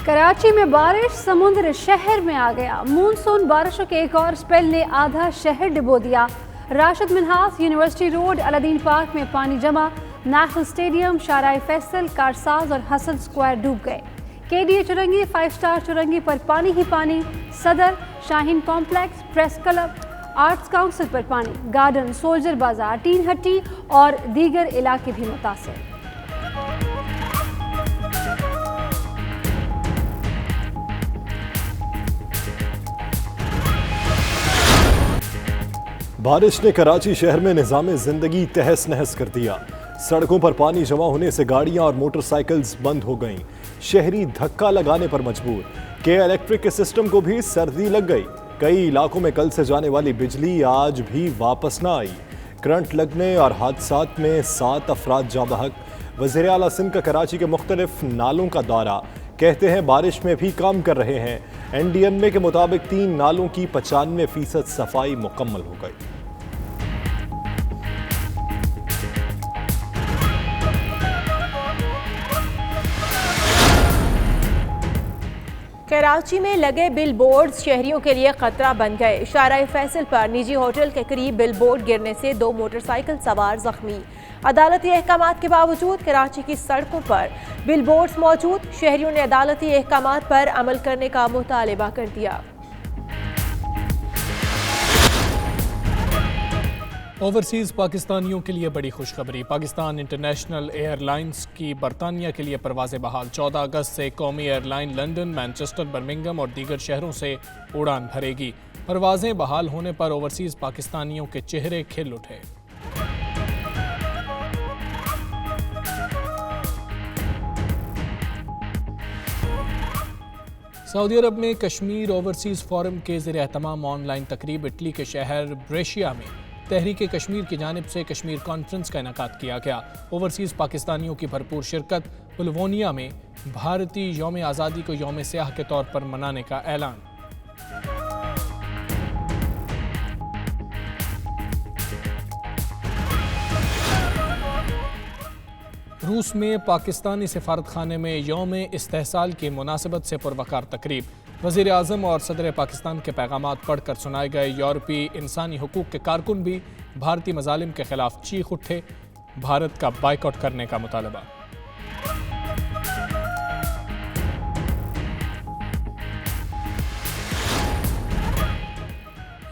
کراچی میں بارش سمندر شہر میں آ گیا۔ مونسون بارشوں کے ایک اور سپیل نے آدھا شہر ڈبو دیا۔ راشد منہاس یونیورسٹی روڈ، الدین پارک میں پانی جمع۔ نیشنل اسٹیڈیم، شارع فیصل، کارساز اور حسن سکوائر ڈوب گئے۔ KDA چرنگی، 5 اسٹار چرنگی پر پانی ہی پانی۔ Saddar, Shaheen complex, press club, arts council پر پانی۔ گارڈن، سولجر بازار، ٹین ہٹی اور دیگر علاقے بھی متاثر۔ بارش نے کراچی شہر میں نظام زندگی تہس نہس کر دیا۔ سڑکوں پر پانی جمع ہونے سے گاڑیاں اور موٹر سائیکلز بند ہو گئیں۔ شہری دھکا لگانے پر مجبور۔ الیکٹرک کے سسٹم کو بھی سردی لگ گئی۔ کئی علاقوں میں کل سے جانے والی بجلی آج بھی واپس نہ آئی۔ کرنٹ لگنے اور حادثات میں 7 افراد جاں بحق۔ وزیر اعلیٰ سندھ کا کراچی کے مختلف نالوں کا دورہ، کہتے ہیں بارش میں بھی کام کر رہے ہیں۔ NDMA کے مطابق 3 نالوں کی 95% صفائی مکمل ہو گئی۔ کراچی میں لگے بل بورڈز شہریوں کے لیے خطرہ بن گئے۔ شارع فیصل پر نجی ہوٹل کے قریب بل بورڈ گرنے سے 2 موٹر سائیکل سوار زخمی۔ عدالتی احکامات کے باوجود کراچی کی سڑکوں پر بل بورڈز موجود۔ شہریوں نے عدالتی احکامات پر عمل کرنے کا مطالبہ کر دیا۔ اوورسیز پاکستانیوں کے لیے بڑی خوشخبری۔ پاکستان انٹرنیشنل ایئر لائنز کی برطانیہ کے لیے پروازیں بحال۔ 14 اگست سے قومی air line London, Manchester, Birmingham اور دیگر شہروں سے اڑان بھرے گی۔ پروازیں بحال ہونے پر اوورسیز پاکستانیوں کے چہرے کھل اٹھے۔ سعودی عرب میں کشمیر اوورسیز فورم کے زیر اہتمام آن لائن تقریب اٹلی کے شہر بریشیا میں تحریک کشمیر کی جانب سے کشمیر کانفرنس کا انعقاد کیا گیا۔ اوورسیز پاکستانیوں کی بھرپور شرکت۔ پلوونیا میں بھارتی یوم آزادی کو یوم سیاہ کے طور پر منانے کا اعلان۔ روس میں پاکستانی سفارت خانے میں یوم استحصال کی مناسبت سے پروقار تقریب۔ وزیر اعظم اور صدر پاکستان کے پیغامات پڑھ کر سنائے گئے۔ یورپی انسانی حقوق کے کارکن بھی بھارتی مظالم کے خلاف چیخ اٹھے۔ بھارت کا بائیکاٹ کرنے کا مطالبہ۔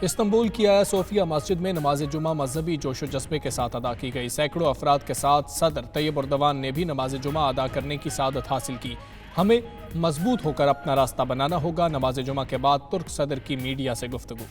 استنبول کی آیا صوفیہ مسجد میں نماز جمعہ مذہبی جوش و جذبے کے ساتھ ادا کی گئی۔ سینکڑوں افراد کے ساتھ صدر طیب اردوان نے بھی نماز جمعہ ادا کرنے کی سعادت حاصل کی۔ ہمیں مضبوط ہو کر اپنا راستہ بنانا ہوگا۔ نماز جمعہ کے بعد ترک صدر کی میڈیا سے گفتگو۔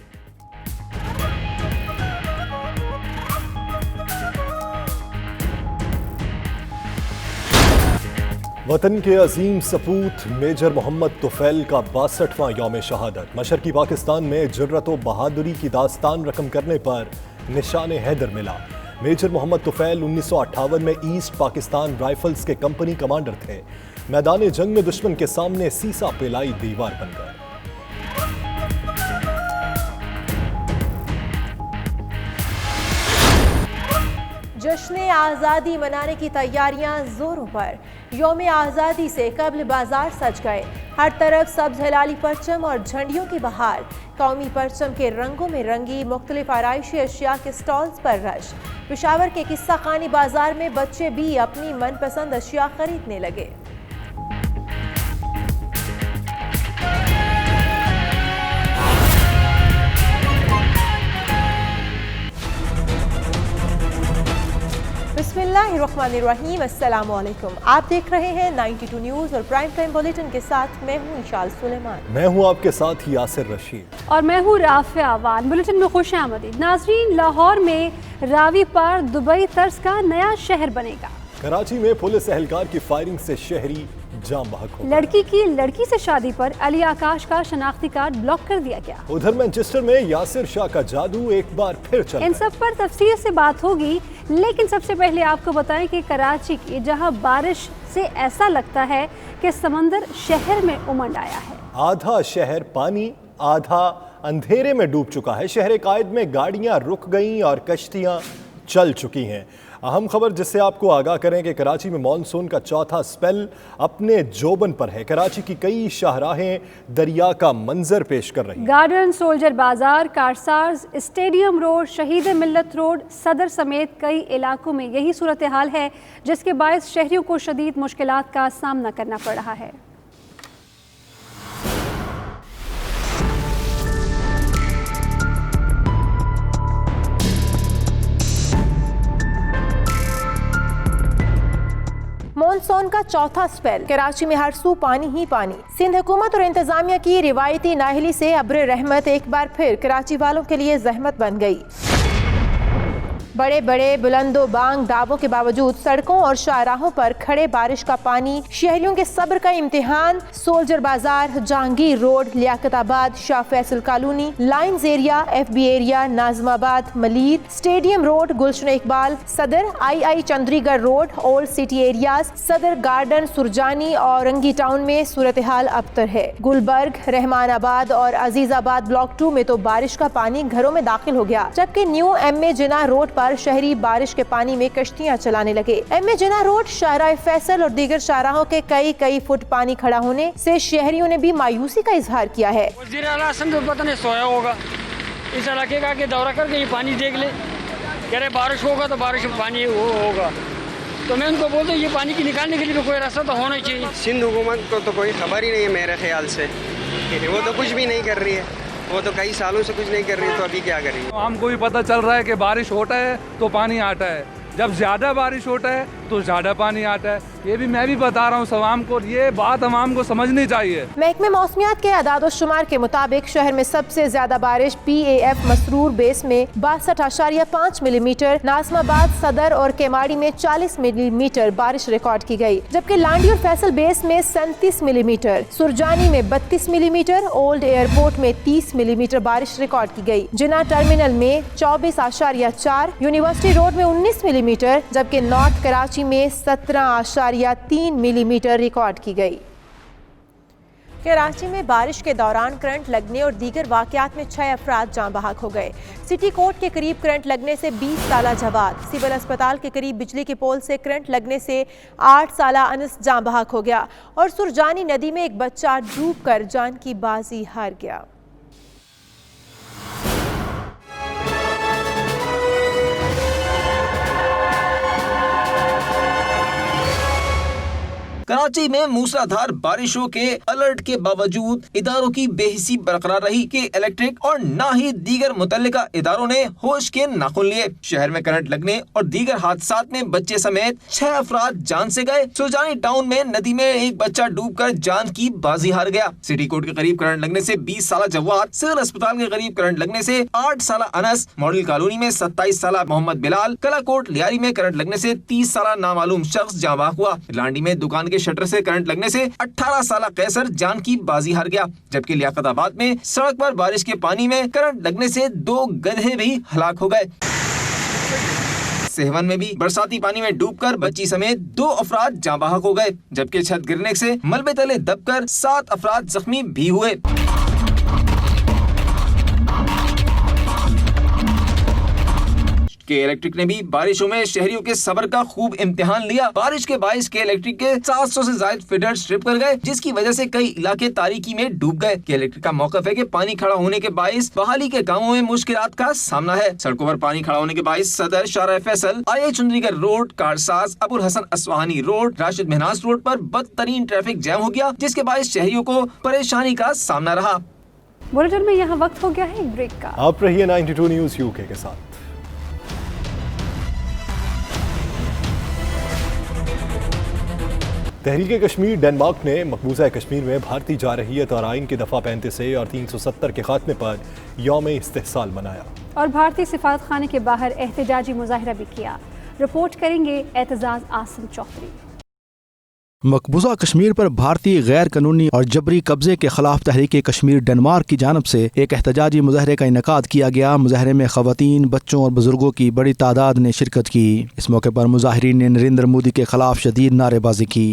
وطن کے عظیم سپوت میجر محمد طفیل کا 62واں یوم شہادت۔ مشرقی پاکستان میں جرأت و بہادری کی داستان رقم کرنے پر نشان حیدر ملا۔ میجر محمد طفیل 1958 میں ایسٹ پاکستان رائفلز کے کمپنی کمانڈر تھے۔ میدان جنگ میں دشمن کے سامنے سیسا پلائی دیوار بن گئے۔ جشن آزادی منانے کی تیاریاں زوروں پر۔ یوم آزادی سے قبل بازار سج گئے۔ ہر طرف سبز ہلالی پرچم اور جھنڈیوں کی بہار۔ قومی پرچم کے رنگوں میں رنگی مختلف آرائشی اشیاء کے سٹالز پر رش۔ پشاور کے قصہ خانی بازار میں بچے بھی اپنی من پسند اشیاء خریدنے لگے۔ بسم اللہ الرحمن الرحیم، السلام علیکم۔ آپ دیکھ رہے ہیں 92 نیوز اور پرائم ٹائم بلیٹن کے ساتھ میں ہوں انشال سلیمان۔ میں ہوں آپ کے ساتھ یاسر رشید اور میں ہوں رافع عوان۔ بلیٹن میں خوش آمدید ناظرین۔ لاہور میں راوی پار دبئی طرز کا نیا شہر بنے گا۔ کراچی میں پولیس اہلکار کی فائرنگ سے شہری جاں بحق ہو۔ لڑکی کی لڑکی سے شادی پر علی آکاش کا شناختی کارڈ بلاک کر دیا گیا۔ ادھر مانچسٹر میں یاسر شاہ کا جادو ایک بار پھر چل ان سب پر تفصیل سے بات ہوگی، لیکن سب سے پہلے آپ کو بتائیں کہ کراچی کی جہاں بارش سے ایسا لگتا ہے کہ سمندر شہر میں امنڈ آیا ہے۔ آدھا شہر پانی، آدھا اندھیرے میں ڈوب چکا ہے۔ شہر قائد میں گاڑیاں رک گئیں اور کشتیاں چل چکی ہیں۔ अहम खबर जिससे आपको आगाह करें कि कराची में मॉनसून का चौथा स्पेल अपने जोबन पर है। कराची की कई शाहराहें दरिया का मंजर पेश कर रही हैं। गार्डन, सोल्जर बाजार, कारसाज, स्टेडियम रोड, शहीद मिल्लत रोड, सदर समेत कई इलाकों में यही सूरत हाल है, जिसके बायस शहरियों को शदीद मुश्किलात का सामना करना पड़ रहा है। मॉनसून का चौथा स्पेल, कराची में हर सू पानी ही पानी। सिंध हुकूमत और इंतजामिया की रिवायती नाहली से अब्र रहमत एक बार फिर कराची वालों के लिए जहमत बन गई। बड़े बड़े बुलंदो बांग दावों के बावजूद सड़कों और शाहराहों पर खड़े बारिश का पानी शहरियों के सब्र का इम्तिहान। Soldier Bazaar, Jahangir road, Liaquatabad, Shah Faisal colony, lines area, FB area, Nazimabad, Malir, stadium road, Gulshan Iqbal, Saddar, II Chundrigar road, old city areas, Saddar garden, Surjani और रंगी टाउन में सूरत हाल अबतर है। गुलबर्ग, रहमानाबाद और अजीजाबाद ब्लॉक 2 में तो बारिश का पानी घरों में दाखिल हो गया, जबकि न्यू MA जिना रोड पर शहरी बारिश के पानी में कश्तियां चलाने लगे। MA जिना रोड, शाहराह फैसल और दीगर शाहराहों के कई फुट पानी खड़ा होने से शहरियों ने भी मायूसी का इजहार किया है। वज़ीर आला तो पता नहीं सोया होगा, इस इलाके का के दौरा करके ये पानी देख ले, कह रहे बारिश होगा तो बारिश में पानी वो होगा, तो मैं उनको बोलता हूँ ये पानी की निकालने के लिए तो कोई रास्ता तो होना चाहिए। सिंध हुकूमत को तो कोई खबर ही नहीं है मेरे ख्याल से, वो तो कुछ भी नहीं कर रही है, वो तो कई सालों से कुछ नहीं कर रही, तो अभी क्या कर रही है। हमको भी पता चल रहा है कि बारिश होता है तो पानी आता है, जब ज़्यादा बारिश होता है तो ज़्यादा पानी आता है। ये भी मैं भी बता रहा हूँ आवाम को, ये बात आवाम को समझनी चाहिए। महकमे मौसमियात के अदाद शुमार के मुताबिक शहर में सबसे ज्यादा बारिश PAF मसरूर बेस में 62.5 मिलीमीटर, नाजमाबाद, सदर और केमाड़ी में 40 मिलीमीटर बारिश रिकॉर्ड की गई, जबकि लांडी और फैसल बेस में 37 मिलीमीटर, सुरजानी में 32 मिलीमीटर, ओल्ड एयरपोर्ट में 30 मिलीमीटर बारिश रिकॉर्ड की गई। जिना टर्मिनल में 24.4, यूनिवर्सिटी रोड में 19 मिलीमीटर, जबकि नॉर्थ कराची में 17.3 मिलीमीटर रिकॉर्ड की गई। कराची में बारिश के दौरान करंट लगने और दीगर वाकयात में 6 अफराद जाँ बहक हो गए। सिटी कोर्ट के करीब करंट लगने से 20 साला जवाद, सिविल अस्पताल के करीब बिजली के पोल से करंट लगने से 8 साला अनस जाँ बहक हो गया और सुरजानी नदी में एक बच्चा डूबकर जान की बाजी हार गया। कराची में मूसलाधार बारिशों के अलर्ट के बावजूद इदारों की बेहिसी बरकरार रही कि इलेक्ट्रिक और ना ही दीगर मुतल्लिका इदारों ने होश के नाखून लिए। शहर में करंट लगने और दीगर हादसात में बच्चे समेत 6 अफराद जान से गए। सुरजानी टाउन में नदी में एक बच्चा डूबकर जान की बाजी हार गया। सिटी कोर्ट के करीब करंट लगने से 20 साला जवाद, सिविल अस्पताल के करीब करंट लगने से 8 साला अनस, मॉडल कॉलोनी में 27 साला मोहम्मद बिलाल, कलाकोट लियारी में करंट लगने से 30 साला नामालूम शख्स जाँ बहक हुआ। लांडी में दुकान के शटर से करंट लगने से 18 साला कैसर जान की बाजी हार गया, जबकि लियाकताबाद में सड़क पर बारिश के पानी में करंट लगने से 2 गधे भी हलाक हो गए। सेहवन में भी बरसाती पानी में डूबकर बच्ची समेत 2 अफराद जाँ बहक हो गए, जबकि छत गिरने से मलबे तले दबकर 7 अफराद जख्मी भी हुए। के इलेक्ट्रिक ने भी बारिशों में शहरियों के सब्र का खूब इम्तिहान लिया। बारिश के बाइस के इलेक्ट्रिक के 700 से ज्यादा फीडर स्ट्रिप कर गए, जिसकी वजह से कई इलाके तारीकी में डूब गए। के इलेक्ट्रिक का मौकफ है कि पानी खड़ा होने के बाइस बहाली के कामों में मुश्किलात का सामना है। सड़कों पर पानी खड़ा होने के बाइस Saddar, Shahrah Faisal, II Chundrigar road, Karsaz, Abul Hasan Isphahani road, Rashid Minhas road पर बदतरीन ट्रैफिक जैम हो गया, जिसके बाइस शहरियों को परेशानी का सामना रहा। बुलेटिन में यहाँ वक्त हो गया है एक ब्रेक का। आप रहिए 92 न्यूज़ UK के साथ। तहरीक कश्मीर डेनमार्क ने मकबूजा कश्मीर में भारतीय जारहियत और आइन की दफ़ा 35A और 370 के खात्मे पर यौम इस्तेहसाल मनाया और भारतीय सिफारत खाने के बाहर एहतजाजी मुजाहरा भी किया। रिपोर्ट करेंगे एतजाज आसिम चौधरी। मकबूजा कश्मीर पर भारतीय गैर कानूनी और जबरी कब्जे के खिलाफ तहरीक कश्मीर डेनमार्क की जानब से एक एहतजाजी मुजाहरे का इनेकाद किया गया। मुजाहरे में खवातीन, बच्चों और बुजुर्गों की बड़ी तादाद ने शिरकत की। इस मौके पर मुजाहिरीन ने नरेंद्र मोदी के खिलाफ शदीद नारेबाजी की।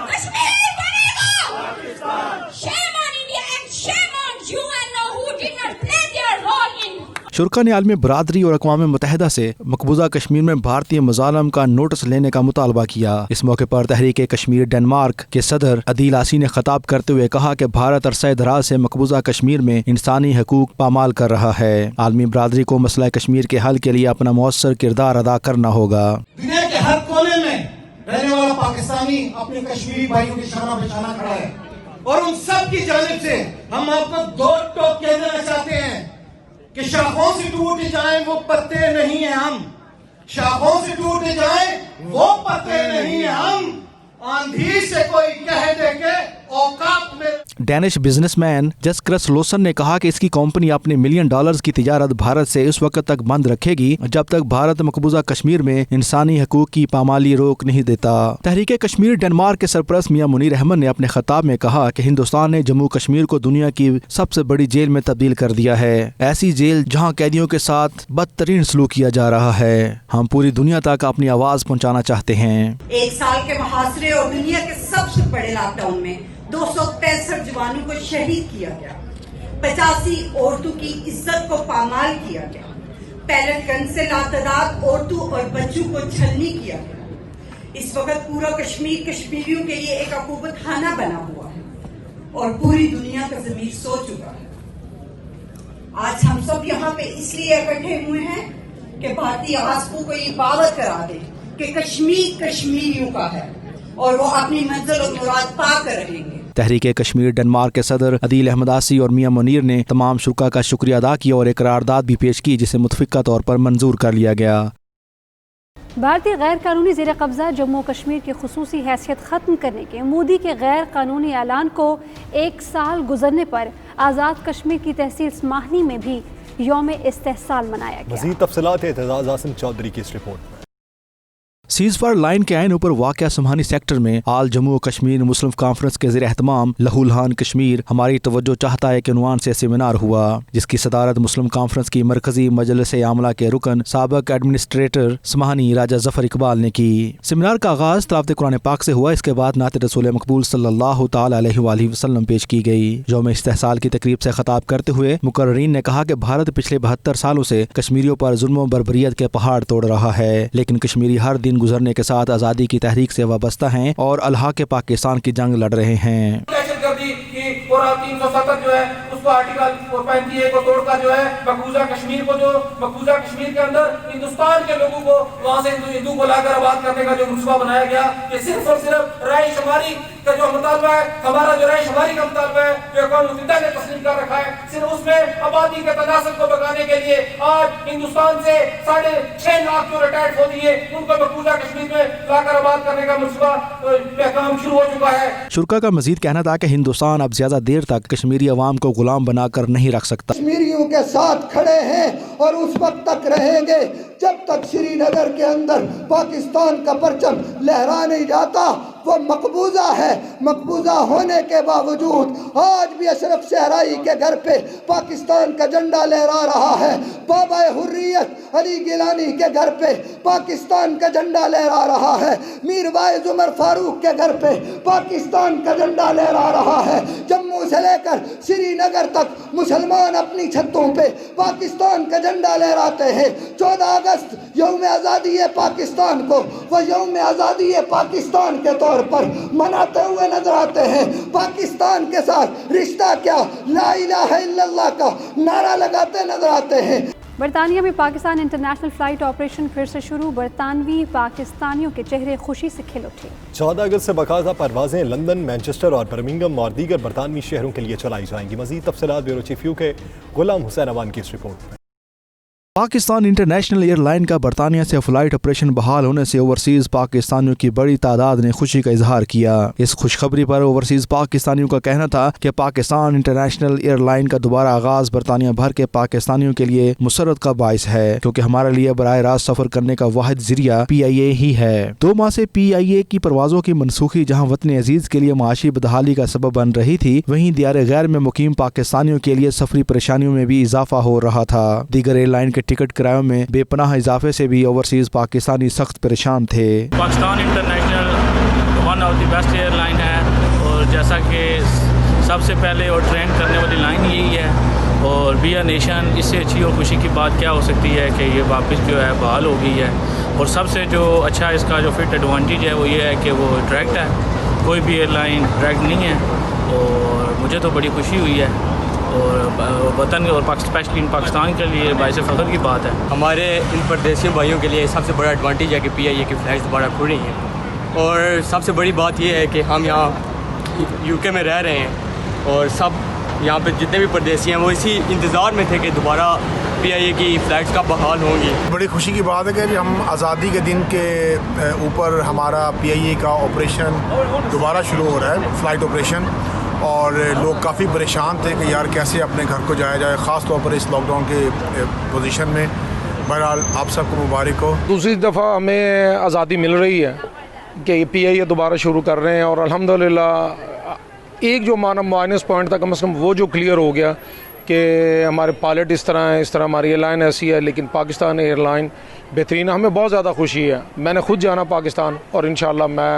कश्मीर शुरा ने आलमी बरादरी और अक़वाम मुत्तहिदा से मकबूजा कश्मीर में भारतीय मज़ालम का नोटिस लेने का मुतालबा किया। इस मौके पर तहरीक कश्मीर डेनमार्क के सदर अदील आसी ने खिताब करते हुए कहा कि भारत अरसे दराज से मकबूजा कश्मीर में इंसानी हकूक पामाल कर रहा है। आलमी बरादरी को मसला कश्मीर के हल के लिए अपना मौसर किरदार अदा करना होगा। दुनिया के हर कोने में रहने वाला पाकिस्तानी अपने कश्मीरी भाइयों की शान बचाना खड़ा है और उन सब की जानिब से हम आपको दो टोक कह देना चाहते हैं कि शाखों से टूट जाए वो पत्ते नहीं है हम, शाखों से टूट जाए वो पत्ते नहीं है हम, आंधी से कोई कह दे के औकात में। डैनिश बिजनेसमैन जस्करस लोसन ने कहा कि इसकी कंपनी अपने $1 मिलियन की तिजारत भारत से उस वक्त तक बंद रखेगी जब तक भारत मकबूजा कश्मीर में इंसानी हकूक की पामाली रोक नहीं देता। तहरीक कश्मीर डेनमार्क के सरपरस्त मियां मुनीर अहमद ने अपने खिताब में कहा कि हिंदुस्तान ने जम्मू कश्मीर को दुनिया की सबसे बड़ी जेल में तब्दील कर दिया है, ऐसी जेल जहाँ कैदियों के साथ बदतरीन सलूक किया जा रहा है। हम पूरी दुनिया तक अपनी आवाज पहुँचाना चाहते हैं। 1 साल के मुहासरे और दुनिया के सबसे बड़े लॉकडाउन में 265 जवानों को शहीद किया गया, 85 औरतों की इज्जत को पामाल किया गया, पैलेट गन से लातादाद औरतों और बच्चों को छलनी किया गया। इस वक्त पूरा कश्मीर कश्मीरियों के लिए एक अकूबत खाना बना हुआ है और पूरी दुनिया का ज़मीर सो चुका है। आज हम सब यहाँ पे इसलिए इकट्ठे हुए हैं कि भारतीय आवाज़ को ये बावत करा दे कि कश्मीर कश्मीरियों का है और वो अपनी मंजिल और मुराद पा कर रहेंगे। तहरीक कश्मीर डेनमार्क के सदर अदील अहमद आसी और मियां मुनीर ने तमाम शुरा का शुक्रिया अदा किया और एक करारदाद भी पेश की जिसे मुतफिका तौर पर मंजूर कर लिया गया। भारतीय गैर कानूनी ज़ेर कब्ज़ा जम्मू कश्मीर की खुसूसी हैसियत ख़त्म करने के मोदी के गैर कानूनी ऐलान को 1 साल गुजरने पर आज़ाद कश्मीर की तहसील स्माहनी में भी यौम इस्तेहसाल मनाया गया। मज़ीद तफसीलात एतजाज़ आसिम चौधरी की इस रिपोर्ट में। सीज फायर लाइन के आइन ऊपर वाक़या सुबहानी सेक्टर में आल जम्मू कश्मीर मुस्लिम कॉन्फ्रेंस के ज़ेर एहतमाम लहूलहान कश्मीर हमारी तवज्जो चाहता है के उन्वान से सेमिनार हुआ, जिसकी सदारत मुस्लिम कॉन्फ्रेंस की मरकजी मजलिस आमला के रुकन साबिक एडमिनिस्ट्रेटर सुबहानी राजा जफर इकबाल ने की। सेमिनार का आगाज तिलावत कुरान पाक से हुआ। इसके बाद नात रसूल मकबूल सल्लल्लाहु तआला अलैहि वसल्लम पेश की गई। यौम इस्तेहसाल की तकरीब से खिताब करते हुए मुकर्रीन ने कहा कि भारत पिछले 72 सालों से कश्मीरियों पर जुल्म बर्बरियत के पहाड़ तोड़ रहा है, लेकिन कश्मीरी हर दिन गुजरने के साथ आज़ादी की तहरीक से वाबस्ता हैं और अल्लाह के पाकिस्तान की जंग लड़ रहे हैं। 370 जो है उसको आर्टिकल 35 को तोड़कर जो है मकबूजा कश्मीर के अंदर हिंदुस्तान के लोगों को वहाँ से हिंदू को लाकर आबाद करने का जो मंसूबा बनाया गया, ये सिर्फ और सिर्फ राय शुमारी का जो मुतालबा है, हमारा जो राय शुमारी का मुतालबा है जो अक़वाम मुत्तहिदा ने तस्लीम कर रखा है, सिर्फ उसमें आबादी के तनासब को बगाने के लिए आज हिंदुस्तान से 6.5 लाख जो रिटायर्ड हो दिए उनको मकबूजा कश्मीर में लाकर आबाद करने का मंसूबा काम शुरू हो चुका है। शुरा का मजीद कहना था कि हिंदुस्तान अब ज्यादा देर तक कश्मीरी अवाम को गुलाम बनाकर नहीं रख सकता। कश्मीरियों के साथ खड़े हैं और उस वक्त तक रहेंगे जब तक श्रीनगर के अंदर पाकिस्तान का परचम लहरा नहीं जाता। वो मकबूजा है, मकबूजा होने के बावजूद आज भी अशरफ शहराई के घर पे पाकिस्तान का झंडा लहरा रहा है। बाबा हुर्रियत अली गिलानी के घर पे पाकिस्तान का झंडा लहरा रहा है। मीर वाइज उमर फारूक के घर पे पाकिस्तान का झंडा लहरा रहा है। जम्मू से लेकर श्रीनगर तक मुसलमान अपनी छतों पे पाकिस्तान का झंडा लहराते हैं। 14 अगस्त यौम आज़ादी पाकिस्तान को वो यौम आज़ादी पाकिस्तान के तौर पर मनाते हुए नजर आते हैं। पाकिस्तान के साथ रिश्ता क्या, ला इलाहा इल्लल्लाह का नारा लगाते नजर आते हैं। बरतानिया में पाकिस्तान इंटरनेशनल फ्लाइट ऑपरेशन फिर से शुरू। बरतानवी पाकिस्तानियों के चेहरे खुशी से खिल उठे। 14 अगस्त से बाकायदा परवाजें लंदन, मैनचेस्टर और बर्मिंघम और दीगर बरतानवी शहरों के लिए चलाई जाएंगी। मजीद तफसीलात ब्यूरो चीफ यू के गुलाम हुसैन अवान की इस रिपोर्ट में। पाकिस्तान इंटरनेशनल एयरलाइन का बरतानिया से फ्लाइट ऑपरेशन बहाल होने से ओवरसीज पाकिस्तानियों की बड़ी तादाद ने खुशी का इजहार किया। इस खुशखबरी पर ओवरसीज पाकिस्तानियों का कहना था कि पाकिस्तान इंटरनेशनल एयरलाइन का दोबारा आगाज बरतानिया भर के पाकिस्तानियों के लिए मुसरत का बाइस है, क्योंकि हमारे लिए बराह रास्त सफर करने का वाहिद जरिया PIA ही है। 2 माह से PIA की परवाजों की मनसूखी जहाँ वतन अजीज के लिए माशी बदहाली का सबब बन रही थी, वहीं दियार गैर में मुकीम पाकिस्तानियों के लिए सफरी परेशानियों में भी इजाफा हो रहा था। दीगर एयरलाइन के टिकट किरायों में बेपनाह इजाफे से भी ओवरसीज पाकिस्तानी सख्त परेशान थे। Pakistan international one of the best airline है और जैसा कि सबसे पहले और ट्रेंड करने वाली लाइन यही है اور بی آر نیشن اس سے اچھی اور خوشی کی بات کیا ہو سکتی ہے کہ یہ واپس جو ہے بحال ہو گئی ہے. اور سب سے جو اچھا اس کا جو فٹ ایڈوانٹیج ہے وہ یہ ہے کہ وہ ڈائریکٹ ہے, کوئی بھی ایئر لائن ڈائریکٹ نہیں ہے, اور مجھے تو بڑی خوشی ہوئی ہے اور وطن اور اسپیشلی ان پاکستان کے لیے باعث فخر کی بات ہے. ہمارے ان پردیسی بھائیوں کے لیے سب سے بڑا ایڈوانٹیج ہے کہ پی آئی اے کی فلائٹس دوبارہ کھل رہی ہیں, اور سب سے بڑی بات یہ ہے کہ ہم یہاں یو کے میں رہ رہے ہیں اور سب یہاں پہ جتنے بھی پردیسی ہیں وہ اسی انتظار میں تھے کہ دوبارا پی آئی اے کی فلائٹس کب بحال ہوں گی. بڑی خوشی کی بات ہے کہ ہم آزادی کے دن کے اوپر ہمارا پی آئی اے کا آپریشن دوبارہ شروع ہو رہا ہے, فلائٹ آپریشن, اور لوگ کافی پریشان تھے کہ یار کیسے اپنے گھر کو جایا جائے, خاص طور پر اس لاک ڈاؤن کے پوزیشن میں. بہرحال آپ سب کو مبارک ہو. دوسری دفعہ ہمیں آزادی مل رہی ہے کہ پی آئی اے دوبارہ شروع کر رہے ہیں, اور الحمدللہ ایک جو مائنس پوائنٹ تھا کم از کم وہ جو کلیئر ہو گیا کہ ہمارے پائلٹ اس طرح ہماری ایئر لائن ایسی ہے, لیکن پاکستان ایئر لائن بہترین. ہمیں بہت زیادہ خوشی ہے. میں نے خود جانا پاکستان اور انشاءاللہ میں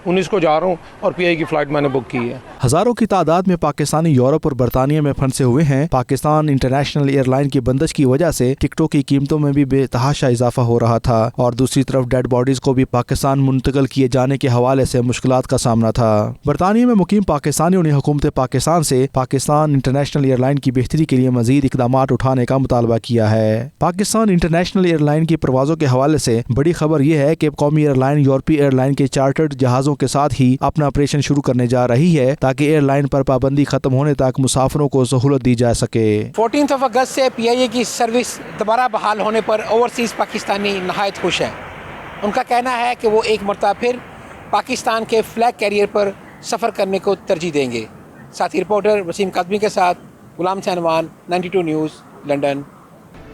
19 کو جا رہا ہوں, اور پی آئی کی فلائٹ میں نے بک کی ہے. ہزاروں کی تعداد میں پاکستانی یورپ اور برطانیہ میں پھنسے ہوئے ہیں. پاکستان انٹرنیشنل ایئر لائن کی بندش کی وجہ سے ٹکٹوں کی قیمتوں میں بھی بے تحاشا اضافہ ہو رہا تھا, اور دوسری طرف ڈیڈ باڈیز کو بھی پاکستان منتقل کیے جانے کے حوالے سے مشکلات کا سامنا تھا. برطانیہ میں مقیم پاکستانیوں نے حکومت پاکستان سے پاکستان انٹرنیشنل ایئر لائن کی بہتری کے لیے مزید اقدامات اٹھانے کا مطالبہ کیا ہے. پاکستان انٹرنیشنل ایئر لائن کی پروازوں کے حوالے سے بڑی خبر یہ ہے کہ قومی ایئر لائن یورپی ایئر لائن کے چارٹرڈ جہازوں کے ساتھ ہی اپنا آپریشن شروع کرنے جا رہی ہے تاکہ ایئر لائن پر پابندی ختم ہونے تک مسافروں کو سہولت دی جا سکے. 14 اگست سے پی آئی اے کی سروس دوبارہ بحال ہونے پر اوورسیز پاکستانی نہایت خوش ہیں. ان کا کہنا ہے کہ وہ ایک مرتبہ پھر پاکستان کے فلیگ کیریئر پر سفر کرنے کو ترجیح دیں گے. ساتھی رپورٹر وسیم قادمی کے ساتھ غلام سینوان، 92 نیوز، لندن.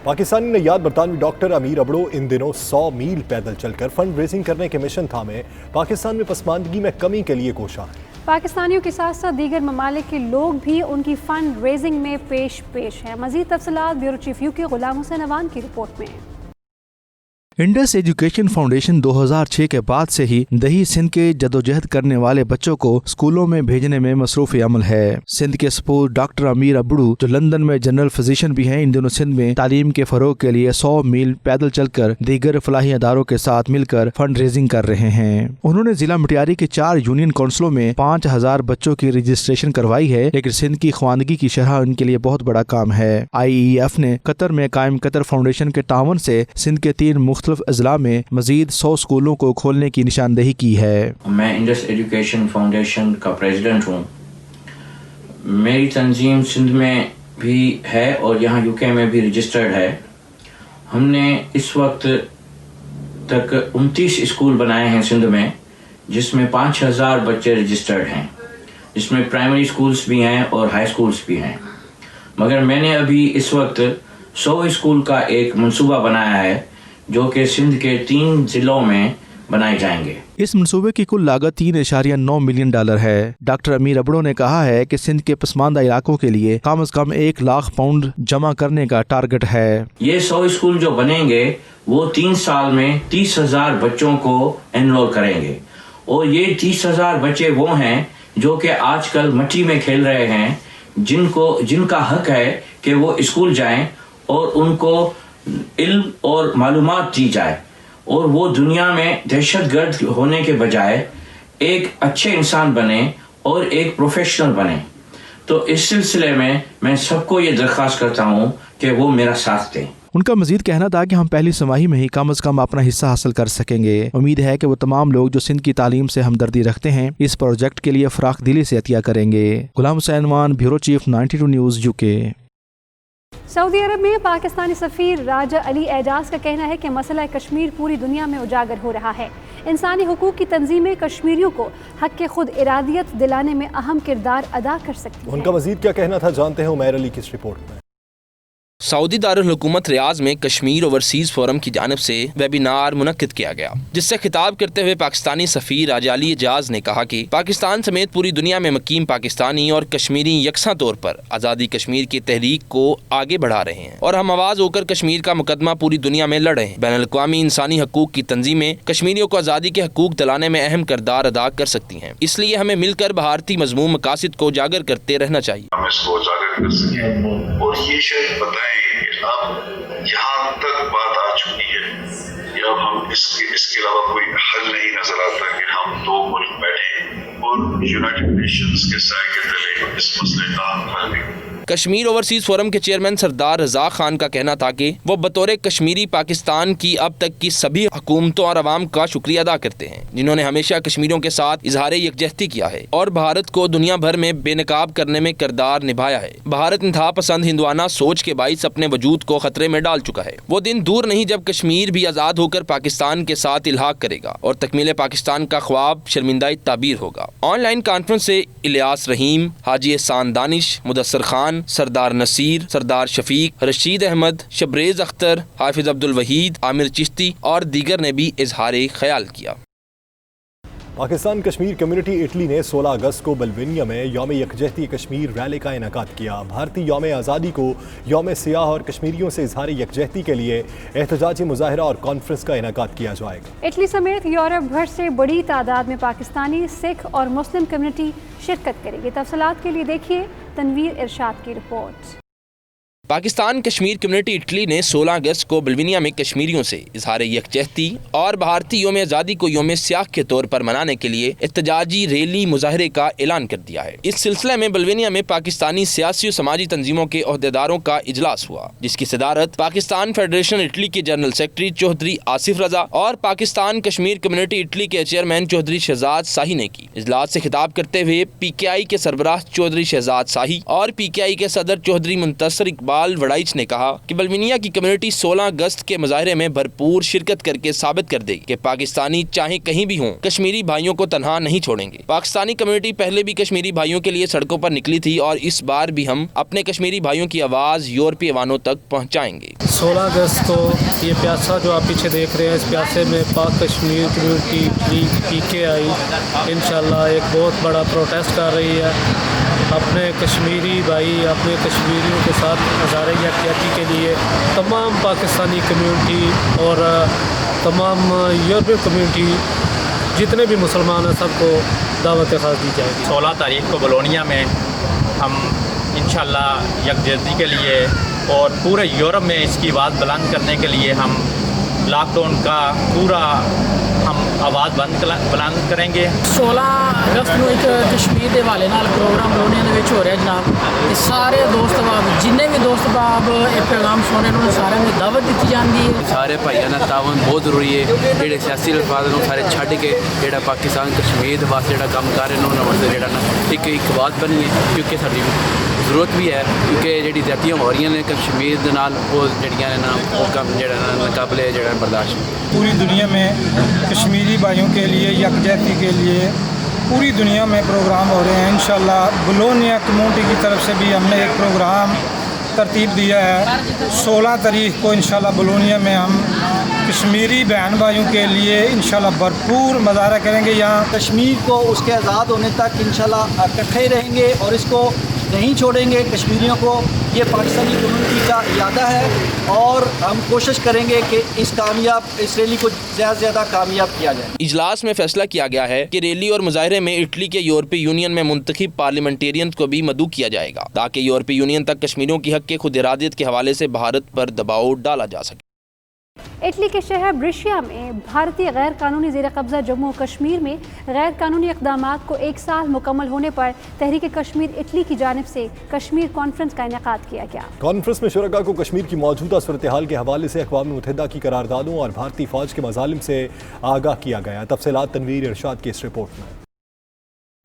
پاکستانی نیاد برطانوی ڈاکٹر امیر ابڑو ان دنوں 100 میل پیدل چل کر فنڈ ریزنگ کرنے کے مشن تھامے پاکستان میں پسماندگی میں کمی کے لیے کوشاں ہیں. پاکستانیوں کے ساتھ ساتھ دیگر ممالک کے لوگ بھی ان کی فنڈ ریزنگ میں پیش ہیں. مزید تفصیلات بیورو چیف یو کے غلام حسین اوان کی رپورٹ میں. انڈس ایجوکیشن فاؤنڈیشن 2006 کے بعد سے ہی دیہی سندھ کے جدوجہد کرنے والے بچوں کو اسکولوں میں بھیجنے میں مصروف عمل ہے. سندھ کے سپورٹ ڈاکٹر امیر ابڑو جو لندن میں جنرل فزیشین بھی ہیں، ان دنوں سندھ میں تعلیم کے فروغ کے لیے 100 میل پیدل چل کر دیگر فلاحی اداروں کے ساتھ مل کر فنڈ ریزنگ کر رہے ہیں. انہوں نے ضلع مٹیاری کے 4 یونین کونسلوں میں 5000 بچوں کی رجسٹریشن کروائی ہے، لیکن سندھ کی خواندگی کی شرح ان کے لیے بہت بڑا کام ہے. IEF نے قطر میں قائم قطر فاؤنڈیشن کے تعاون سے سندھ کے 3 مختلف اضلاع میں مزید 100 اسکولوں کو کھولنے کی نشاندہی کی ہے. میں انڈس ایجوکیشن فاؤنڈیشن کا پریزیڈنٹ ہوں. میری تنظیم سندھ میں بھی ہے اور یہاں UK میں بھی رجسٹرڈ ہے. ہم نے اس وقت تک 29 اسکول بنائے ہیں سندھ میں، جس میں 5000 بچے رجسٹرڈ ہیں، جس میں پرائمری اسکولس بھی ہیں اور ہائی اسکولس بھی ہیں. مگر میں نے ابھی اس وقت 100 اسکول کا ایک منصوبہ بنایا ہے جو کہ سندھ کے 3 ضلعوں میں بنائے جائیں گے. اس منصوبے کی کل لاگت $3.9 ملین ہے. ڈاکٹر امیر ابڑو نے کہا ہے کہ سندھ کے پسماندہ علاقوں کے لیے کم از کم 1 لاکھ پاؤنڈ جمع کرنے کا ٹارگٹ ہے. یہ 100 اسکول جو بنیں گے وہ 3 سال میں 30,000 بچوں کو انرول کریں گے، اور یہ 30,000 بچے وہ ہیں جو کہ آج کل مٹی میں کھیل رہے ہیں، جن کا حق ہے کہ وہ اسکول جائیں اور ان کو علم اور معلومات دی جائے، اور وہ دنیا میں دہشت گرد ہونے کے بجائے ایک اچھے انسان بنے اور ایک پروفیشنل بنے. تو اس سلسلے میں سب کو یہ درخواست کرتا ہوں کہ وہ میرا ساتھ دیں. ان کا مزید کہنا تھا کہ ہم پہلی سماہی میں ہی کم از کم اپنا حصہ حاصل کر سکیں گے. امید ہے کہ وہ تمام لوگ جو سندھ کی تعلیم سے ہمدردی رکھتے ہیں اس پروجیکٹ کے لیے فراخ دلی سے عطیہ کریں گے. غلام حسین وان، بیورو چیف، 92 نیوز، UK. سعودی عرب میں پاکستانی سفیر راجہ علی اعجاز کا کہنا ہے کہ مسئلہ کشمیر پوری دنیا میں اجاگر ہو رہا ہے. انسانی حقوق کی تنظیمیں کشمیریوں کو حق خود ارادیت دلانے میں اہم کردار ادا کر سکتی ہیں. ان کا مزید کیا کہنا تھا جانتے ہیں عمیر علی کی اس رپورٹ میں. सऊदी दारुल हुकूमत रियाज में कश्मीर ओवरसीज़ फोरम की जानिब से वेबिनार मुनक्किद किया गया, जिससे खिताब करते हुए पाकिस्तानी सफ़ीर आजाली एजाज ने कहा कि पाकिस्तान समेत पूरी दुनिया में मुकीम पाकिस्तानी और कश्मीरी यकसा तौर पर आज़ादी कश्मीर की तहरीक को आगे बढ़ा रहे हैं और हम आवाज़ होकर कश्मीर का मुकदमा पूरी दुनिया में लड़ रहे हैं। बैनुल-अक़वामी इंसानी हकूक़ की तंजीमें कश्मीरियों को आज़ादी के हकूक़ दिलाने में अहम किरदार अदा कर सकती हैं, इसलिए हमें मिलकर भारतीय मज़मूम मकासद को उजागर करते रहना चाहिए। हम इसको उजागर कर सकें और ये शायद बताएं अब यहाँ तक बात आ चुकी है या हम इसके अलावा कोई हल नहीं नजर आता कि हम दो मुल्क बैठे और यूनाइटेड नेशंस के साए के तले इस मसले का हल निकालें। कश्मीर ओवरसीज़ फोरम के चेयरमैन सरदार रज़ा खान का कहना था कि वो बतौर कश्मीरी पाकिस्तान की अब तक की सभी हुकूमतों और अवाम का शुक्रिया अदा करते हैं, जिन्होंने हमेशा कश्मीरियों के साथ इजहार यकजहती किया है और भारत को दुनिया भर में बेनकाब करने में किरदार निभाया है। भारत इंतहा पसंद हिंदुआना सोच के बाइस अपने वजूद को खतरे में डाल चुका है। वो दिन दूर नहीं जब कश्मीर भी आज़ाद होकर पाकिस्तान के साथ इल्हाक करेगा और तकमील पाकिस्तान का ख्वाब शर्मिंदा ताबीर होगा। ऑनलाइन कॉन्फ्रेंस से इलियास रहीम, हाजी एहसान दानिश, मुदस्सर खान, सरदार नसीर, सरदार शफीक, रशीद अहमद, शबरेज अख्तर, हाफिज अब्दुल वहीद, आमिर चिश्ती और दीगर ने भी इजहार ख्याल किया। पाकिस्तान कश्मीर कम्युनिटी इटली ने 16 अगस्त को बल्वेनिया में यौम यकजहती कश्मीर रैली का इनेकाद किया। भारतीय यौम आज़ादी को यौम सियाह और कश्मीरियों से इजहार यकजहती के लिए एहतजाजी मुजाहरा और कॉन्फ्रेंस का इनेकाद किया जाएगा। इटली समेत यूरोप भर से बड़ी तादाद में पाकिस्तानी, सिख और मुस्लिम कम्युनिटी शिरकत करेगी। तफसीलात के लिए देखिए तनवीर इरशाद की report. Pakistan Kashmir community Italy ने 16 अगस्त को बल्वेनिया में कश्मीरियों से इजहार यकजहती और भारतीय यौम आज़ादी को यौम सियाह के तौर पर मनाने के लिए एहतजाजी रैली मुजाहरे का ऐलान कर दिया है। इस सिलसिले में बल्वेनिया में पाकिस्तानी सियासी और समाजी तंजीमों के ओहदेदारों का इजलास हुआ, जिसकी सदारत पाकिस्तान फेडरेशन इटली के जनरल सेक्रेटरी चौधरी आसिफ रजा और पाकिस्तान कश्मीर कम्युनिटी इटली के चेयरमैन चौधरी शहजाद शाही ने की। इजलास से खिताब करते हुए PKI के सरबराह चौधरी शहजाद शाही और PKI के सदर चौधरी मुंतसर इकबाल वड़ाइच ने कहा कि बल्वेनिया की कम्युनिटी 16 अगस्त के मुजाहरे में भरपूर शिरकत करके साबित कर देगी कि पाकिस्तानी चाहे कहीं भी हों कश्मीरी भाइयों को तनहा नहीं छोड़ेंगे। पाकिस्तानी कम्युनिटी पहले भी कश्मीरी भाइयों के लिए सड़कों पर निकली थी और इस बार भी हम अपने कश्मीरी भाइयों की आवाज़ यूरोपीय अवानों तक पहुँचाएंगे। 16 अगस्त को ये प्यासा जो आप पीछे देख रहे हैं, इस प्यासे में पाक कश्मीर कम्युनिटी PKI इंशाल्लाह एक बहुत बड़ा प्रोटेस्ट कर रही है। अपने कश्मीरी भाई, अपने कश्मीरियों के साथ इजहार यकजहती के लिए तमाम पाकिस्तानी कम्युनिटी और तमाम यूरोपीय कम्युनिटी जितने भी मुसलमान हैं सबको दावत खास दी जाएगी। 16 तारीख को बोलोनिया में हम इंशाल्लाह यकजहती के लिए और पूरे यूरोप में इसकी आवाज़ बुलंद करने के लिए हम लॉकडाउन का पूरा हम आवाज़ बुलंद करेंगे। 16 अगस्त ਨੂੰ ਇੱਕ ਕਸ਼ਮੀਰ ਦੇ ਹਵਾਲੇ ਨਾਲ ਪ੍ਰੋਗਰਾਮ ਬਲੋਨੀਆ ਦੇ ਵਿੱਚ ਹੋ ਰਿਹਾ ਜਨਾਬ। ਇਹ ਸਾਰੇ ਦੋਸਤ ਬਾਬ ਜਿੰਨੇ ਵੀ ਦੋਸਤ ਬਾਬ ਇਹ ਪੈਗਾਮ ਸੁਣੇ ਉਹਨਾਂ ਨੂੰ ਸਾਰਿਆਂ ਨੂੰ ਦਾਵਤ ਦਿੱਤੀ ਜਾਂਦੀ ਹੈ। ਸਾਰੇ ਭਾਈਆਂ ਦਾ ਤਾਵਨ ਬਹੁਤ ਜ਼ਰੂਰੀ ਹੈ। ਜਿਹੜੇ ਸਿਆਸੀ ਅਲਫਾਜ਼ ਨੂੰ ਸਾਰੇ ਛੱਡ ਕੇ ਜਿਹੜਾ ਪਾਕਿਸਤਾਨ ਕਸ਼ਮੀਰ ਦੇ ਵਾਸਤੇ ਜਿਹੜਾ ਕੰਮ ਕਰ ਰਹੇ ਨੇ ਉਹਨਾਂ ਵਾਸਤੇ ਜਿਹੜਾ ਨਾ ਇੱਕ ਆਵਾਜ਼ ਬਣੀ ਹੈ, ਕਿਉਂਕਿ ਸਾਡੀ ਜ਼ਰੂਰਤ ਵੀ ਹੈ, ਕਿਉਂਕਿ ਜਿਹੜੀ ਜ਼ਿਆਦਤੀਆਂ ਹੋ ਰਹੀਆਂ ਨੇ ਕਸ਼ਮੀਰ ਦੇ ਨਾਲ ਉਹ ਜਿਹੜੀਆਂ ਨੇ ਨਾ ਉਹ ਕੰਮ ਜਿਹੜਾ ਨਾ ਨਾਕਾਬਲੇ ਜਿਹੜਾ बर्दाश्त। पूरी दुनिया में कश्मीरी भाइयों के लिए यकजहती के लिए पूरी दुनिया में प्रोग्राम हो रहे हैं। इंशाल्लाह बोलोनिया कम्युनिटी की तरफ से भी हमने एक प्रोग्राम तरतीब दिया है। 16 तारीख को इंशाल्लाह बोलोनिया में हम कश्मीरी बहन भाइयों के लिए इंशाल्लाह भरपूर मुजाहरा करेंगे। यहाँ कश्मीर को उसके आज़ाद होने तक इंशाल्लाह इकट्ठे रहेंगे और इसको नहीं छोड़ेंगे कश्मीरियों को। ये पाकिस्तानी कम्युनिटी का इरादा है और हम कोशिश करेंगे कि इस रैली को ज़्यादा से ज़्यादा कामयाब किया जाए। इजलास में फैसला किया गया है कि रैली और मुजाहरे में इटली के यूरोपीय यूनियन में मुंतखब पार्लियामेंटेरियन को भी मदऊ किया जाएगा, ताकि यूरोपीय यूनियन तक कश्मीरियों की हक के खुद इरादियत के हवाले से भारत पर दबाव डाला जा सके। इटली के शहर ब्रेशिया में भारतीय गैर कानूनी ज़ेर कब्ज़ा जम्मू कश्मीर में गैर कानूनी इक़दामात को 1 साल मुकम्मल होने पर तहरीक कश्मीर इटली की जानिब से कश्मीर कॉन्फ्रेंस का इनेकाद किया गया। कॉन्फ्रेंस में शुरका को कश्मीर की मौजूदा सूरत-ए-हाल के हवाले से अक़वाम मुत्तहिदा की करारदादों और भारतीय फ़ौज के मज़ालिम से आगाह किया गया। तफसीलात तनवीर इरशाद की इस रिपोर्ट में।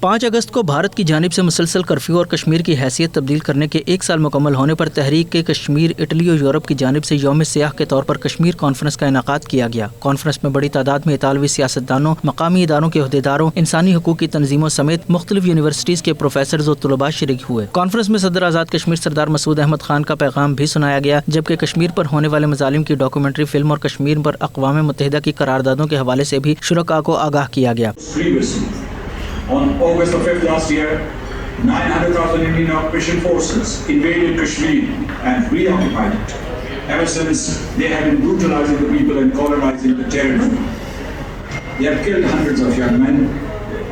5 अगस्त को भारत की जानिब से मुसलसल कर्फ्यू और कश्मीर की हैसियत तब्दील करने के 1 साल मुकम्मल होने पर तहरीक के कश्मीर, इटली और यूरोप की जानिब से यौम सियाह के तौर पर कश्मीर कॉन्फ्रेंस का इनेकाद किया गया। कॉन्फ्रेंस में बड़ी तादाद में इतालवी सियासतदानों, मकामी इदारों के अहदेदारों, इंसानी हकूक की तंजीमों समेत मुख्तलिफ यूनिवर्सिटीज़ के प्रोफेसर और तलबा शरीक हुए। कॉन्फ्रेंस में सदर आज़ाद कश्मीर सरदार मसूद अहमद खान का पैगाम भी सुनाया गया, जबकि कश्मीर पर होने वाले मजालिम की डॉक्यूमेंट्री फिल्म और कश्मीर पर अक़वाम मुत्तहिदा की करारदादों के हवाले से भी शुरका को आगाह किया गया। On August 5th last year, 900,000 Indian occupation forces invaded Kashmir and reoccupied it. Ever since, they have been brutalizing the people and colonizing the territory. They have killed hundreds of young men,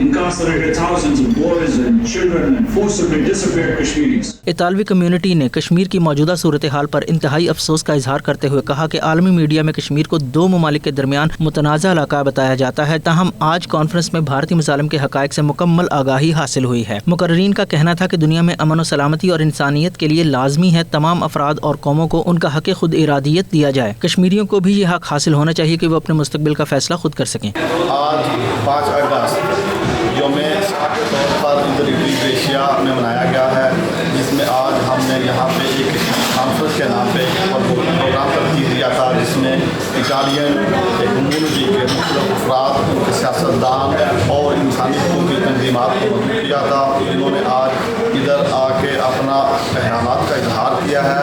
incarcerated thousands of boys and children and forcibly disappeared Kashmiris. इतालवी community ने कश्मीर की मौजूदा सूरत हाल पर इंतहाई अफसोस का इजहार करते हुए कहा कि आलमी मीडिया में कश्मीर को 2 ममालिक के दरमियान मुतनाज़ा इलाका बताया जाता है। ताहम आज कॉन्फ्रेंस में भारतीय मुसालिम के हक़ाइक़ से मुकम्मल आगाही हासिल हुई है। मुकर्रीन का कहना था कि दुनिया में अमन व सलामती और इंसानियत के लिए लाजमी है तमाम अफराद और कौमों को उनका हक़ खुद इरादियत दिया जाए। कश्मीरियों को भी ये हक़ हासिल होना चाहिए कि वो अपने मुस्तक़बिल का फैसला खुद कर सकें। आज 5 अगस्त यौम पर इंटरग्रेटेड एशिया में मनाया गया है, जिसमें आज हमने यहाँ पे एक कॉन्फ्रेंस के नाम पे प्रोग्राम तरतीब दिया था, जिसमें इटालियन कम्युनिटी के मुख्तलिफ अफराद, उनके सियासतदान और इंसानी हकूक़ की तंजीमात को मदद किया था। इन्होंने आज इधर आके अपना एहरामात का इजहार किया है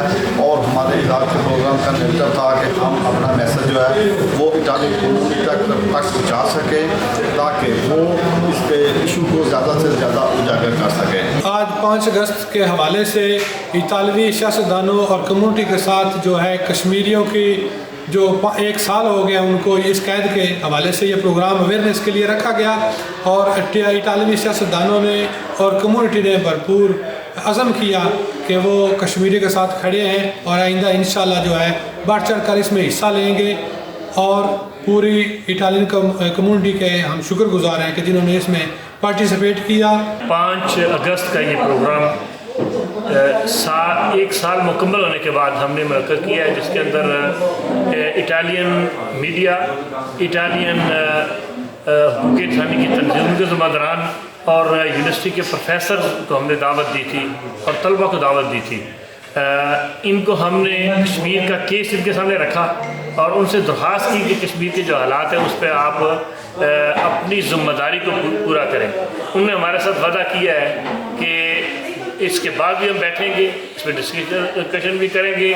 और हमारे इजहार के प्रोग्राम का नेचर था कि हम अपना मैसेज जो है वो इटालियन कम्युनिटी तक पहुँचा सकें ताकि वो इस पे इशू को ज़्यादा से ज़्यादा उजागर कर सकें। आज 5 अगस्त के हवाले से इतालवी सियासतदानों और कम्युनिटी के साथ जो है कश्मीरियों की जो 1 साल हो गया उनको इस कैद के हवाले से ये प्रोग्राम अवेयरनेस के लिए रखा गया और इतालवी सियासतदानों ने और कम्युनिटी ने भरपूर अज़म किया कि वो कश्मीरी के साथ खड़े हैं और आइंदा इंशाल्लाह जो है बढ़ चढ़ कर इसमें हिस्सा लेंगे और पूरी इटालियन कम्युनिटी के हम शुक्रगुजार हैं कि जिन्होंने इसमें पार्टिसिपेट किया। 5 अगस्त का ये प्रोग्राम 1 साल मुकम्मल होने के बाद हमने मुनक्किद किया है, जिसके अंदर इटालियन मीडिया, इटालियन हुकूक इंसानी की तंजीम के ज़िम्मेदारान और यूनिवर्सिटी के प्रोफेसर को हमने दावत दी थी और तलबा को दावत दी थी। इनको हमने कश्मीर का केस इनके सामने रखा और उनसे दरख्वास्त की कि कश्मीर के जो हालात हैं उस पर आप अपनी ज़िम्मेदारी को पूरा करें। उन्होंने हमारे साथ वादा किया है कि इसके बाद भी हम बैठेंगे, इस पर डिस्कशन भी करेंगे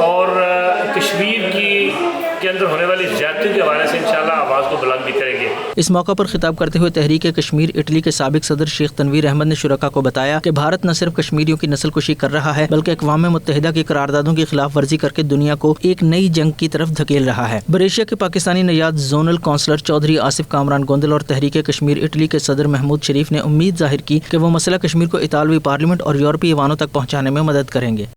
और कश्मीर के अंदर होने वाली ज़्यादती के हवाले से इंशाल्लाह आवाज़ को बुलंद भी करेंगे। इस मौका पर खिताब करते हुए तहरीक कश्मीर इटली के साबिक सदर शेख तनवीर अहमद ने शुरका को बताया कि भारत न सिर्फ कश्मीरियों की नस्ल कुशी कर रहा है बल्कि अक़वाम मुत्तहिदा की करारदादों की खिलाफ वर्जी करके दुनिया को एक नई जंग की तरफ धकेल रहा है। बरेशिया के पाकिस्तानी नयाद जोनल काउंसलर चौधरी आसिफ कामरान गोंदल और तहरीक कश्मीर इटली के सदर महमूद शरीफ ने उम्मीद जाहिर की कि वो मसला कश्मीर को इतालवी पार्लियामेंट और यूरोपीय ईवानों तक पहुँचाने में मदद करेंगे।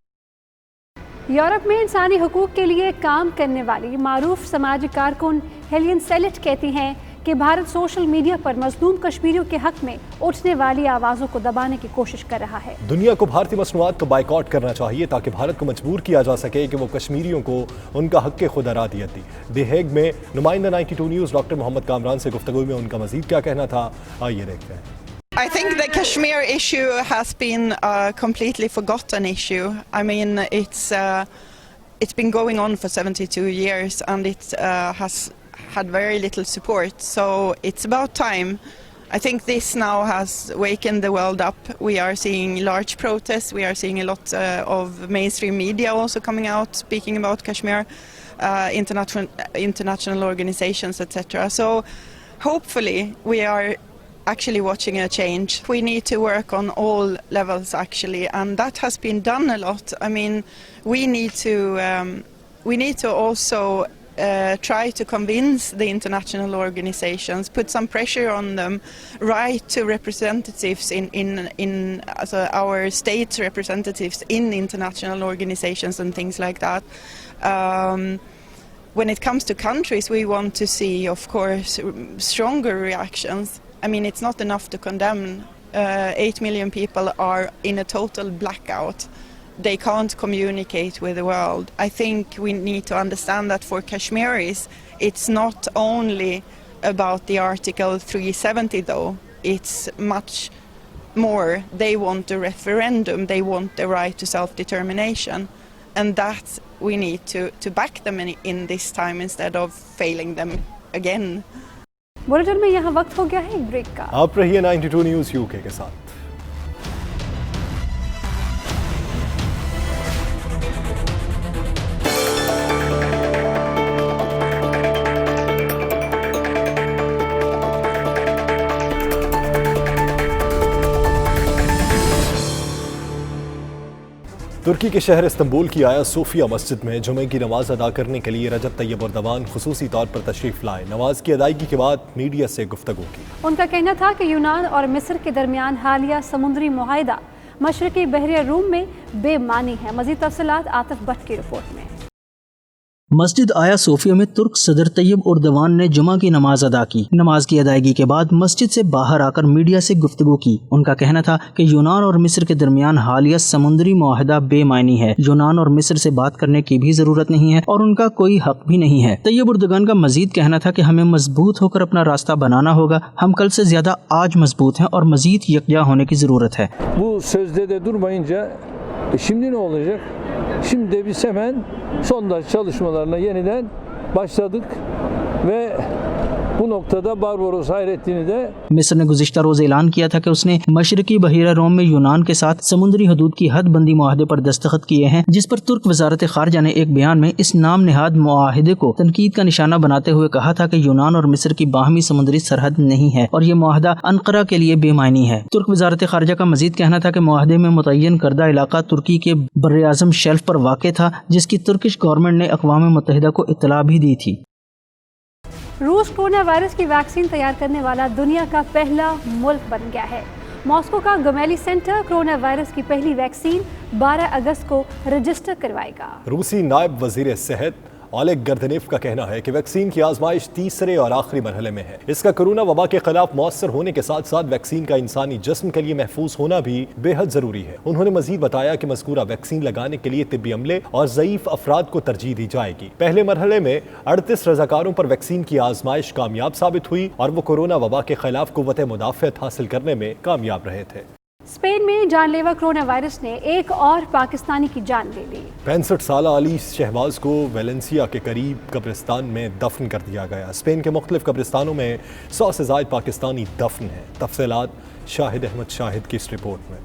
यूरोप में इंसानी हकूक़ के लिए काम करने वाली मारूफ समाजी कारकुन हेलियन सेलेट कहती हैं कि भारत सोशल मीडिया पर मज़लूम कश्मीरियों के हक़ में उठने वाली आवाज़ों को दबाने की कोशिश कर रहा है। दुनिया को भारतीय मसनूआत को बाइकआउट करना चाहिए ताकि भारत को मजबूर किया जा सके कि वो कश्मीरियों को उनका हक़ खुद अरादियत दी। द हेग में नुमाइंदा 92 न्यूज़ डॉक्टर मोहम्मद कामरान से गुफ्तगू में उनका मज़ीद क्या कहना था, आइए देखते हैं। I think the Kashmir issue has been a completely forgotten issue. I mean, it's been going on for 72 years and it has had very little support. So it's about time. I think this now has wakened the world up. We are seeing large protests. We are seeing a lot of mainstream media also coming out speaking about Kashmir, international organizations, etc. So hopefully we are actually watching a change. We need to work on all levels actually, and that has been done a lot. I mean, we need to also try to convince the international organizations, put some pressure on them, write to representatives in our state representatives in international organizations and things like that. When it comes to countries, we want to see, of course, stronger reactions. I mean, it's not enough to condemn. 8 million people are in a total blackout. They can't communicate with the world. I think we need to understand that for Kashmiris, it's not only about the Article 370 though. It's much more. They want a referendum. They want the right to self-determination. And that we need to back them in this time instead of failing them again. Bulletin में यहाँ वक्त हो गया है एक break का। आप रहिए 92 न्यूज़ यूके के साथ। तुर्की के शहर इस्तांबुल की आया सोफिया मस्जिद में जुमे की नमाज अदा करने के लिए रजब तैयब अर्दवान खुसूसी तौर पर तशरीफ़ लाए। नमाज की अदायगी के बाद मीडिया से गुफ्तगू की। उनका कहना था कि यूनान और मिस्र के दरमियान हालिया समुद्री मुआहिदा मशरकी बहरिया रूम में बेमानी है। मज़ीद तफसीलात आतिफ भट्ट की रिपोर्ट में। मस्जिद आया सोफिया में तुर्क सदर तैयब उर्दवान ने जुमा की नमाज अदा की। नमाज की अदायगी के बाद मस्जिद से बाहर आकर मीडिया से गुफ्तगू की। उनका कहना था कि यूनान और मिस्र के दरमियान हालिया समुद्री मुआहिदा बेमानी है। यूनान और मिस्र से बात करने की भी जरूरत नहीं है और उनका कोई हक भी नहीं है। तैयब उर्दवान का मजीद कहना था कि हमें मजबूत होकर अपना रास्ता बनाना होगा। हम कल से ज्यादा आज मजबूत हैं और मजीद यकजा होने की जरूरत है। Şimdi ne olacak? Şimdi de biz hemen sondaj çalışmalarına yeniden başladık ve bu noktada Barbaros Hayrettin'i de मिस्र ने गुज़िश्ता रोज ऐलान किया था कि उसने मशरकी बहिरा रोम में यूनान के साथ समुद्री हदूद की हद बंदी मुआहदे पर दस्तखत किए हैं, जिस पर तुर्क वजारत खारजा ने एक बयान में इस नाम निहाद मुआहदे को तनकीद का निशाना बनाते हुए कहा था कि यूनान और मिस्र की बाहमी समुद्री सरहद नहीं है और ये मुआहदा अनकरा के लिए बेमानी है। तुर्क वजारत खारजा का मजीद कहना था कि मुआहदे में मुतय्यन करदा इलाका तुर्की के बर्र-ए-आज़म शेल्फ पर वाक़ था, जिसकी तुर्किश गवर्नमेंट ने अक़वाम मुत्तहिदा को इत्तला भी दी थी। रूस कोरोना वायरस की वैक्सीन तैयार करने वाला दुनिया का पहला मुल्क बन गया है। मॉस्को का गमेली सेंटर कोरोना वायरस की पहली वैक्सीन 12 अगस्त को रजिस्टर करवाएगा। रूसी नायब वजीर सेहत ओलेग गर्दनेव का कहना है कि वैक्सीन की आजमाइश तीसरे और आखिरी मरहले में है। इसका कोरोना वबा के खिलाफ मौसर होने के साथ साथ वैक्सीन का इंसानी जिस्म के लिए महफूज होना भी बेहद जरूरी है। उन्होंने मजीद बताया कि मज़कूरा वैक्सीन लगाने के लिए तिब्बी अमले और ज़ईफ अफराद को तरजीह दी जाएगी। पहले मरहले में 38 रज़ाकारों पर वैक्सीन की आजमाइश कामयाब साबित हुई और वो कोरोना वबा के खिलाफ कुव्वत मुदाफ़अत हासिल करने में कामयाब रहे थे। स्पेन में जानलेवा कोरोना वायरस ने एक और पाकिस्तानी की जान ले ली। 65 साल अली शहबाज को वेलेंसिया के करीब कब्रिस्तान में दफन कर दिया गया। स्पेन के मुख्तलिफ कब्रिस्तानों में 100 से ज़ायद पाकिस्तानी दफन हैं। तफसीलात शाहिद अहमद शाहिद की इस रिपोर्ट में।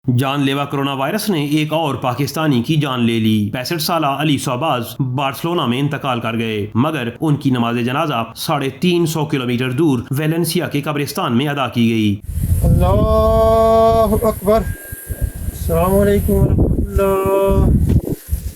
जानलेवा कोरोना वायरस ने एक और पाकिस्तानी की जान ले ली। 65 साल अली शहबाज बार्सिलोना में इंतकाल कर गए, मगर उनकी नमाज जनाजा 350 किलोमीटर दूर वेलेंसिया के कब्रिस्तान में अदा की गई। अल्लाहु अकबर। अस्सलाम वालेकुम वरहमतुल्लाह।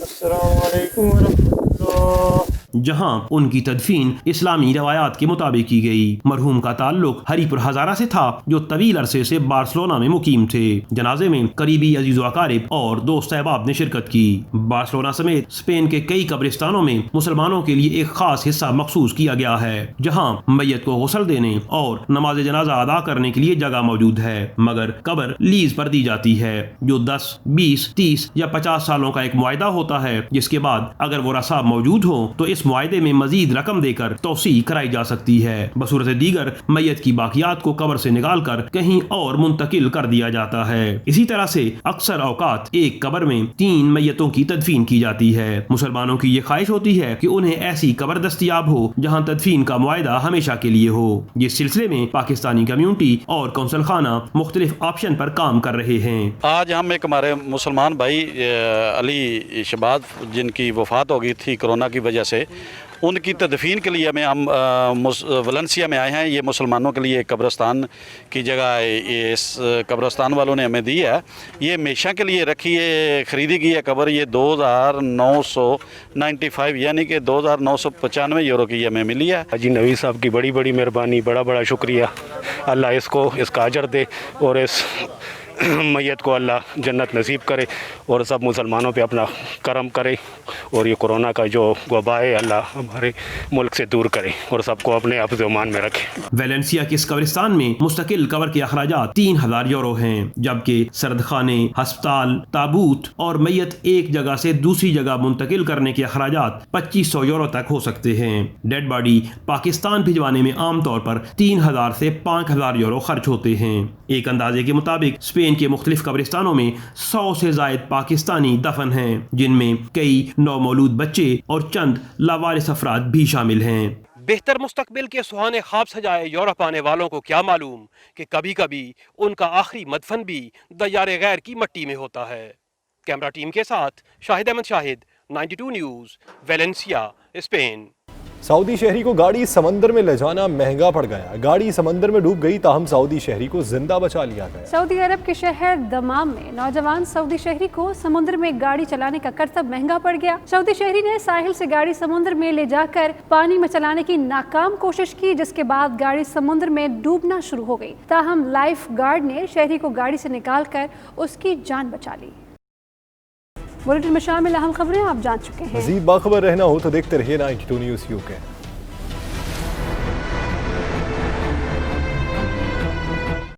अस्सलाम वालेकुम वरहमतुल्लाह। जहां उनकी तदफीन इस्लामी रवायात के मुताबिक की गई। मरहूम का ताल्लुक हरीपुर हजारा से था, जो तवील अरसे से बार्सिलोना में मुकीम थे। जनाजे में करीबी अजीज़ व अकारिब और दोस्त अहबाब ने शिरकत की। बार्सिलोना समेत स्पेन के कई कब्रिस्तानों में मुसलमानों के लिए एक खास हिस्सा मखसूस किया गया है, जहां मैयत को गुस्ल देने और नमाज जनाजा अदा करने के लिए जगह मौजूद है, मगर कब्र लीज पर दी जाती है, जो 10, 20, 30 या 50 सालों का एक मुआहदा होता है, जिसके बाद अगर वो रसाब मौजूद हो तो इस मुआहदे में मजीद रकम देकर तोसी कराई जा सकती है। बसूरत दीगर मैयत की बाकियात को कब्र से निकाल कर कहीं और मुंतकिल कर दिया जाता है। इसी तरह से अक्सर औकात एक कब्र में 3 मैयतों की तदफीन की जाती है। मुसलमानों की ये ख्वाहिश होती है कि उन्हें ऐसी कब्र दस्तयाब हो जहाँ तदफीन का मुआहदा हमेशा के लिए हो। जिस सिलसिले में पाकिस्तानी कम्यूनिटी और कौंसल खाना मुख्तलिफ ऑप्शन पर काम कर रहे हैं। आज हम एक हमारे मुसलमान भाई अली शहबाज जिनकी वफात हो गई थी कोरोना की वजह से, उनकी तदफीन के लिए हम वलेंसिया में आए हैं। ये मुसलमानों के लिए कब्रिस्तान की जगह है। ये इस कब्रिस्तान वालों ने हमें दी है। ये हमेशा के लिए रखी है, ख़रीदी गई है कब्र। ये 2995 यानी कि 2995 यूरो की हमें मिली है। हाजी नवीद साहब की बड़ी बड़ी मेहरबानी, बड़ा बड़ा शुक्रिया। अल्लाह इसको इसका अजर दे और इस मैयत को अल्लाह जन्नत नसीब करे और सब मुसलमानों पे अपना करम करे और ये कोरोना का जो वबा है अल्लाह हमारे मुल्क से दूर करे और सबको अपने हिफ्ज़-ओ-अमान में रखे। वेलेंसिया के इस कब्रिस्तान में मुस्तकिल कवर के अखराजात 3000 यूरो हैं, जबकि सरदखाने, अस्पताल, ताबूत और मैयत एक जगह से दूसरी जगह मुंतकिल करने के अखराजात 2500 यूरो तक हो सकते हैं। डेड बॉडी पाकिस्तान भिजवाने में आमतौर पर 3000 से 5000 यूरो खर्च होते हैं। एक अंदाजे के मुताबिक स्पेन के मुख्तलिफ कब्रिस्तानों में 100 से जायद पाकिस्तानी दफन हैं, जिनमें कई नौमौलूद बच्चे और चंद लावारिस अफराद भी शामिल हैं। बेहतर मुस्तकबिल के सुहाने ख्वाब सजाए यूरोप आने वालों को क्या मालूम कि कभी कभी उनका आखिरी मदफन भी दयारे गैर की मट्टी में होता है। कैमरा टीम के साथ Shahid Ahmed Shahid, 92 news, Valencia, Spain. Saudi शहरी को गाड़ी समंदर में ले जाना महंगा पड़ गया। गाड़ी समंदर में डूब गई, ताहम सऊदी शहरी को जिंदा बचा लिया गया। सऊदी अरब के शहर दमाम में नौजवान सऊदी शहरी को समुद्र में गाड़ी चलाने का करतब महंगा पड़ गया। सऊदी शहरी ने साहिल से गाड़ी समुद्र में ले जाकर पानी में चलाने की नाकाम कोशिश की, जिसके बाद गाड़ी समुद्र में डूबना शुरू हो गई। ताहम लाइफ गार्ड ने शहरी को गाड़ी से निकाल कर उसकी जान बचा ली। बुलेटिन में शामिल अहम खबरें आप जान चुके हैं। मज़ीद बाखबर रहना हो तो देखते रहिए 92 न्यूज़ UK।